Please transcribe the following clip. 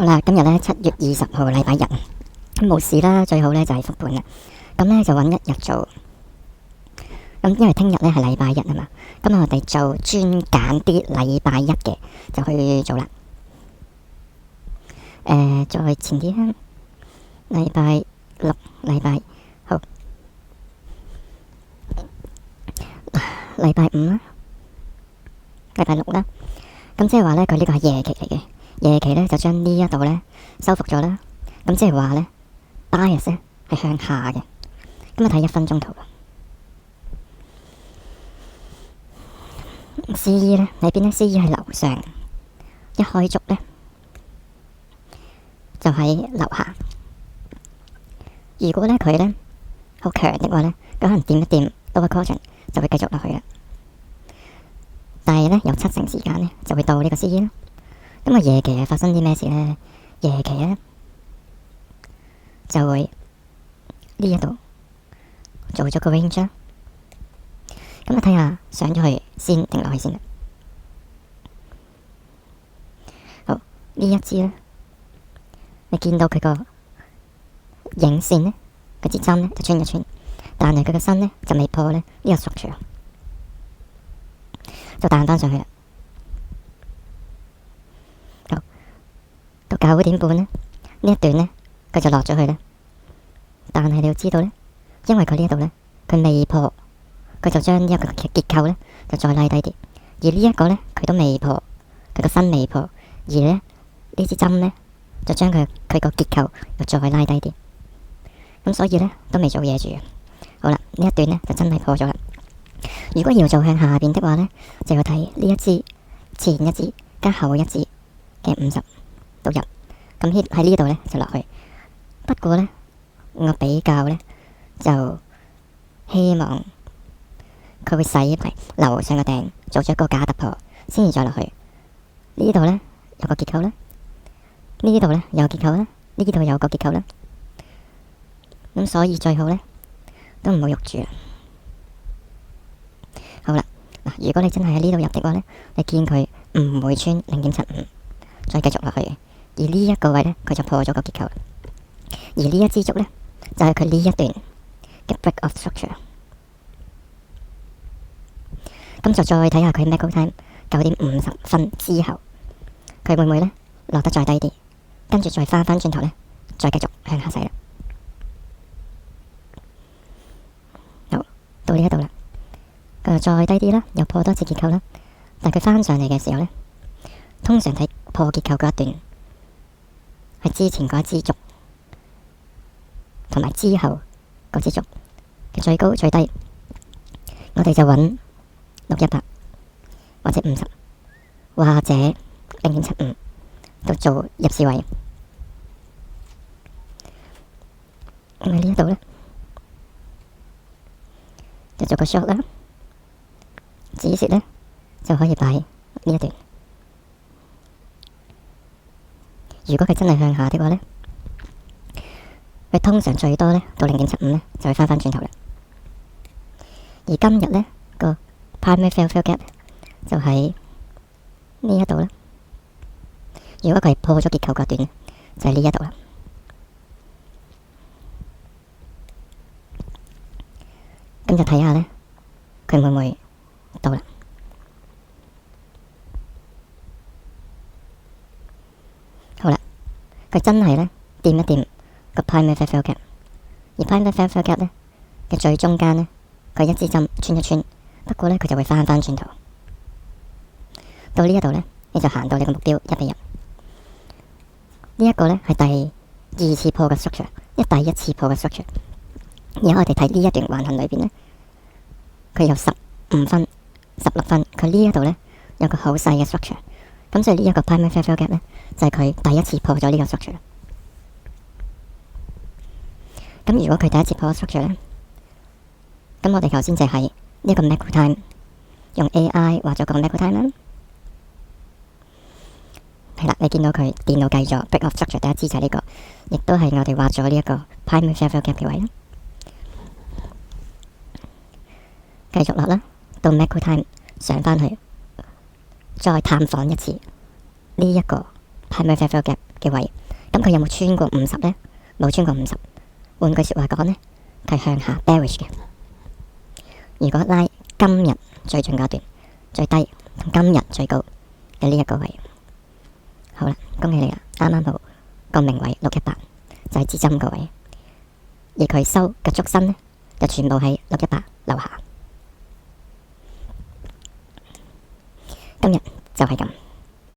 好啦，今日咧7月20號禮拜日，咁冇事啦，最好咧就係復盤啦。咁咧就揾一日做，咁因為聽日咧係禮拜日啊嘛，咁我哋就專揀啲禮拜一嘅就去做啦。再前啲啦，禮拜六、禮拜好，禮拜五啦，禮拜六啦。咁即係話咧，佢呢個係夜期嚟嘅，夜期咧就將呢一度咧收復咗啦。咁即係話咧 bias 咧係向下嘅。咁啊睇1分鐘圖啦。CE 咧喺邊咧 ？CE 係樓上，一開足咧就喺樓下。如果咧佢咧好強的話咧，咁可能掂一掂到個 caution 就會繼續落去啦。但係咧有70%時間咧就會到呢個 CE 啦。咁啊夜期係發生啲咩事咧？夜期咧就會呢一度做咗個 range 啦。咁啊睇下上咗去先定落去先啦。好，呢一支咧，你見到佢個影線咧，嗰支針咧就穿一穿，但係佢個身咧就未破咧呢個structure，就彈翻上去啦。好，到9點半咧，呢一段咧佢就落咗去啦。但係你要知道咧，因為佢呢一度咧佢未破，佢就將呢一個結構咧就再拉低啲。而呢一個咧佢都未破，佢個身未破，而咧呢支針咧就將佢個結構又再拉低啲。咁所以咧都未做嘢住。好啦，呢一段咧就真係破咗啦。如果要做向下邊的話咧，就要睇呢一支前一支加後一支嘅50度入。咁喺呢度咧就落去。不過咧我比較咧就希望佢會洗埋樓上嘅頂，做咗一個假突破，先至再落去。呢度咧有個結構啦，呢度咧有結構啦，呢度有個結構啦。咁所以最好咧都唔好喐住啦。好啦，嗱，如果你真係喺呢度入的話咧，你見佢唔會穿0.75，再繼續落去。而呢一個位咧，佢就破咗個結構。而呢一支燭咧，就係佢呢一段嘅 break of structure。咁就再睇下佢 macro time 9:50之後，佢會唔會咧落得再低啲，跟住再翻轉頭咧，再繼續向下洗啦。好，到呢一度啦，佢再低啲啦，又破多次結構啦。但佢翻上嚟嘅時候咧，通常睇破結構嗰一段係之前嗰一支燭，同埋之後嗰支燭嘅最高最低，我哋就揾618或者50或者0.75度做入市位。咁喺呢一度咧，就做個 short 啦，止蝕咧就可以擺呢一段。如果佢真係向下的話咧，佢通常最多咧到0.75咧就會翻轉頭啦。而今日咧個 primary fair gap 就喺呢一度啦。如果佢係破咗結構嗰段，就係呢一度啦。咁就睇下咧，佢會唔會到啦？好啦，佢真係咧掂一掂個 primary fair gap，而 primary fair gap 咧嘅最中間咧，佢一支針穿一穿。不過咧，佢就會翻轉頭。到呢一度咧，你就行到你個目標1:1。呢一個咧係第2次破嘅 structure， 第1次破嘅 structure。而家我哋睇呢一段橫行裏邊咧，佢有15分、16分，佢呢一度咧有個好細嘅 structure。咁所以呢一個 primary fair gap 咧，就係佢第1次破咗呢個 structure。咁如果佢第1次破咗 structure 咧，咁我哋頭先就係呢個 macro time 用 AI 畫咗個 macro time 啦。係啦，你見到佢電腦計咗 break of structure 第一支就係呢個，亦都係我哋畫咗呢一個 primary fair gap 嘅位啦。繼續落啦，到 macro time 上返去，再探訪一次呢一個 primary fair gap 嘅位，咁佢有冇穿過50呢？冇穿過50。換句説話講呢，佢係向下 bearish 嘅。如果拉今日最近嗰段最低同今日最高嘅呢一個位，好啦，恭喜你啦，啱啱好個名位618，就係支針個位，而佢收嘅足身呢，就全部喺618樓下。今日就係咁。